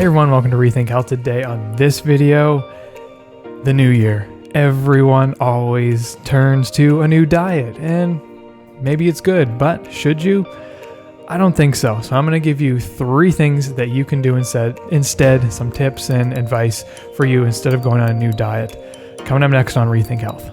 Hey everyone, welcome to Rethink Health. Today on this video, the new year. Everyone always turns to a new diet, and maybe it's good, but should you? I don't think so. So I'm going to give you 3 things that you can do instead, some tips and advice for you instead of going on a new diet. Coming up next on Rethink Health.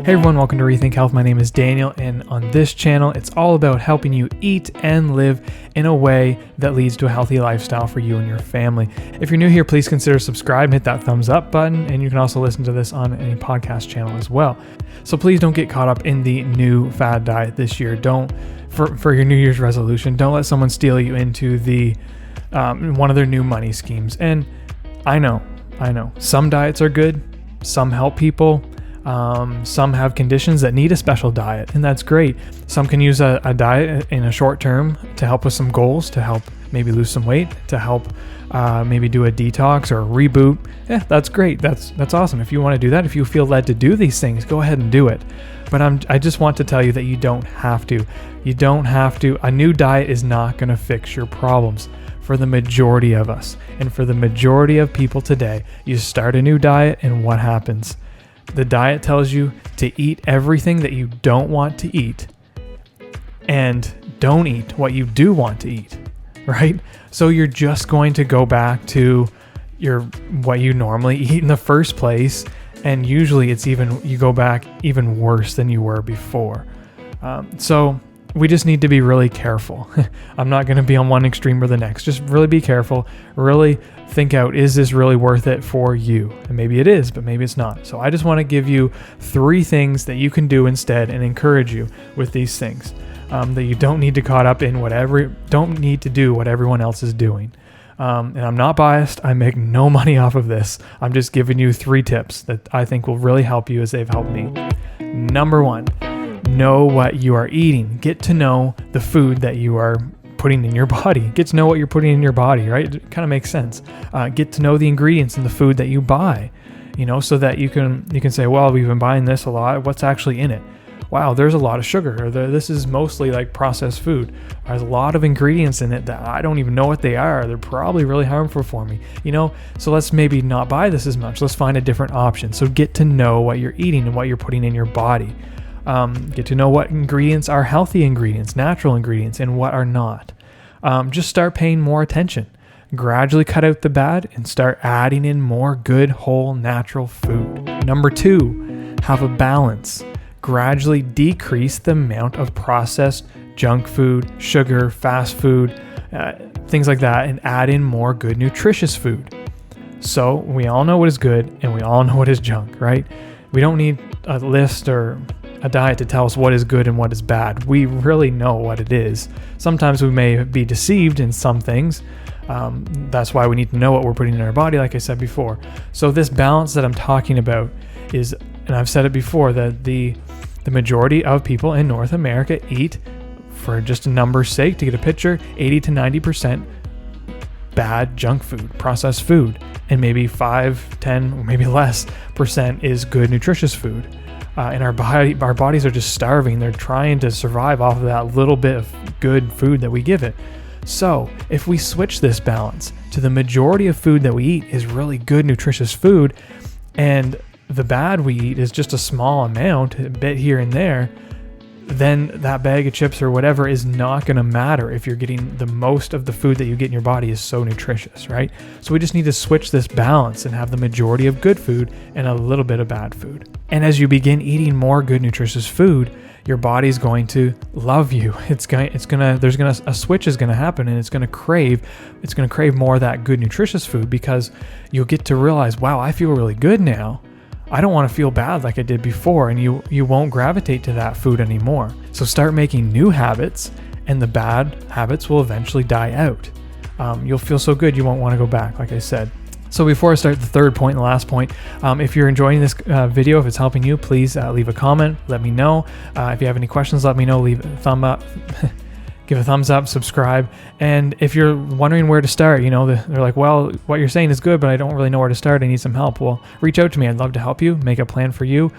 Hey everyone, welcome to Rethink Health. My name is Daniel, and on this channel, it's all about helping you eat and live in a way that leads to a healthy lifestyle for you and your family. If you're new here, please consider subscribe and hit that thumbs up button, and you can also listen to this on any podcast channel as well. So please don't get caught up in the new fad diet this year. For your New Year's resolution, don't let someone steal you into the one of their new money schemes. And I know, some diets are good, some help people. Some have conditions that need a special diet, and that's great. Some can use a diet in a short term to help with some goals, to help maybe lose some weight, to help maybe do a detox or a reboot. Yeah, that's great. That's awesome. If you want to do that, if you feel led to do these things, go ahead and do it. But I just want to tell you that you don't have to. You don't have to. A new diet is not going to fix your problems. For the majority of us, and for the majority of people today, you start a new diet, and what happens? The diet tells you to eat everything that you don't want to eat and don't eat what you do want to eat, right? So you're just going to go back to what you normally eat in the first place, and usually you go back even worse than you were before. So we just need to be really careful. I'm not going to be on one extreme or the next. Just really be careful. Really think out, is this really worth it for you? And maybe it is, but maybe it's not. So I just want to give you 3 things that you can do instead and encourage you with these things. That you don't need to caught up in don't need to do what everyone else is doing. And I'm not biased. I make no money off of this. I'm just giving you 3 tips that I think will really help you as they've helped me. Number 1. Know what you are eating. Get to know the food that you are putting in your body. Get to know what you're putting in your body, right? It kind of makes sense. Get to know the ingredients in the food that you buy, so that you can say, well, we've been buying this a lot. What's actually in it? Wow, there's a lot of sugar. Or this is mostly like processed food. There's a lot of ingredients in it that I don't even know what they are. They're probably really harmful for me, So let's maybe not buy this as much. Let's find a different option. So get to know what you're eating and what you're putting in your body. Get to know what ingredients are healthy ingredients, natural ingredients, and what are not. Just start paying more attention. Gradually cut out the bad and start adding in more good, whole, natural food. Number 2, have a balance. Gradually decrease the amount of processed junk food, sugar, fast food, things like that, and add in more good, nutritious food. So we all know what is good and we all know what is junk, right? We don't need a list or a diet to tell us what is good and what is bad. We really know what it is. Sometimes we may be deceived in some things. That's why we need to know what we're putting in our body, like I said before. So this balance that I'm talking about is, and I've said it before, that the majority of people in North America eat, for just a number's sake, to get a picture, 80 to 90% bad junk food, processed food, and maybe 5, 10, or maybe less % is good, nutritious food. And our bodies are just starving. They're trying to survive off of that little bit of good food that we give it. So if we switch this balance to the majority of food that we eat is really good, nutritious food, and the bad we eat is just a small amount, a bit here and there, then that bag of chips or whatever is not going to matter if you're getting the most of the food that you get in your body is so nutritious, right? So we just need to switch this balance and have the majority of good food and a little bit of bad food. And as you begin eating more good, nutritious food, your body's going to love you. A switch is going to happen, and it's going to crave more of that good, nutritious food, because you'll get to realize, wow, I feel really good now. I don't want to feel bad like I did before, and you won't gravitate to that food anymore. So start making new habits, and the bad habits will eventually die out. You'll feel so good you won't want to go back, like I said. So before I start the third point and the last point, if you're enjoying this video, if it's helping you, please leave a comment, let me know. If you have any questions, let me know, leave a thumb up. give a thumbs up, subscribe. And if you're wondering where to start, they're like, well, what you're saying is good, but I don't really know where to start. I need some help. Well, reach out to me. I'd love to help you, make a plan for you.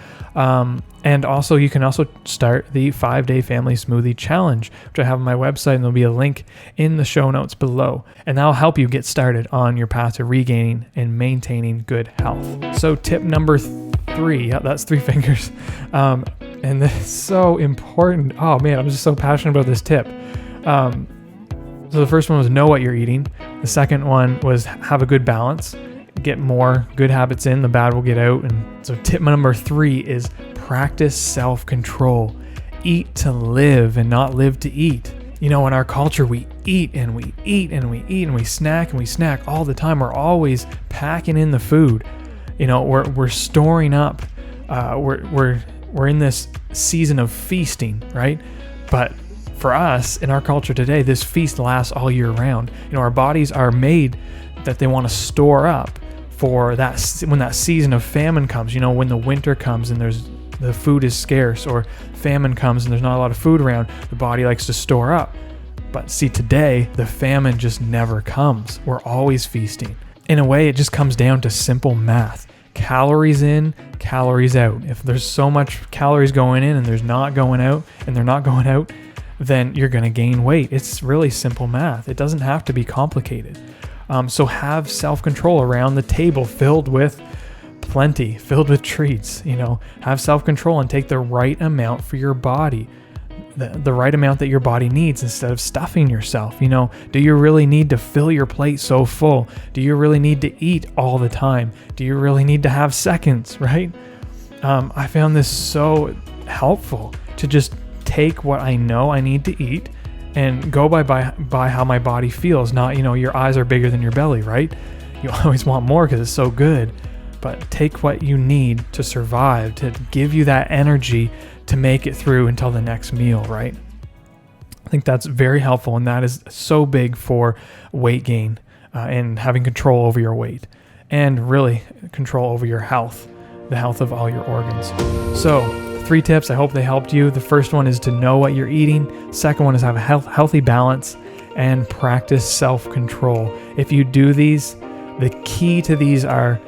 And also, you can also start the 5-day family smoothie challenge, which I have on my website, and there'll be a link in the show notes below. And that'll help you get started on your path to regaining and maintaining good health. So tip number 3, that's 3 fingers. And this is so important. Oh man, I'm just so passionate about this tip. So the first one was know what you're eating. The second one was have a good balance. Get more good habits in, the bad will get out. And so tip number 3 is practice self-control. Eat to live and not live to eat. In our culture, we eat and we eat and we eat and we snack all the time. We're always packing in the food. We're storing up. We're in this season of feasting, right? But for us in our culture today, this feast lasts all year round. Our bodies are made that they want to store up for that when that season of famine comes. When the winter comes and the food is scarce, or famine comes and there's not a lot of food around, the body likes to store up. But see, today the famine just never comes. We're always feasting. In a way, it just comes down to simple math. Calories in, calories out. If there's so much calories going in and there's not going out, and they're not going out, then you're going to gain weight. It's really simple math. It doesn't have to be complicated. So have self-control around the table, filled with plenty, filled with treats. Have self-control and take the right amount for your body. The right amount that your body needs, instead of stuffing yourself. Do you really need to fill your plate so full? Do you really need to eat all the time? Do you really need to have seconds, right? I found this so helpful to just take what I know I need to eat and go by how my body feels. Not, your eyes are bigger than your belly, right? You always want more because it's so good. But take what you need to survive, to give you that energy to make it through until the next meal, right? I think that's very helpful, and that is so big for weight gain and having control over your weight, and really control over your health, the health of all your organs. So 3 tips, I hope they helped you. The first one is to know what you're eating. Second one is have a healthy balance and practice self-control. If you do these, the key to these are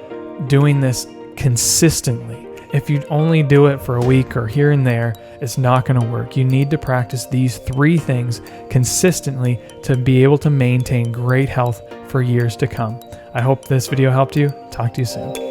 doing this consistently. If you only do it for a week or here and there, it's not going to work. You need to practice these 3 things consistently to be able to maintain great health for years to come. I hope this video helped you. Talk to you soon.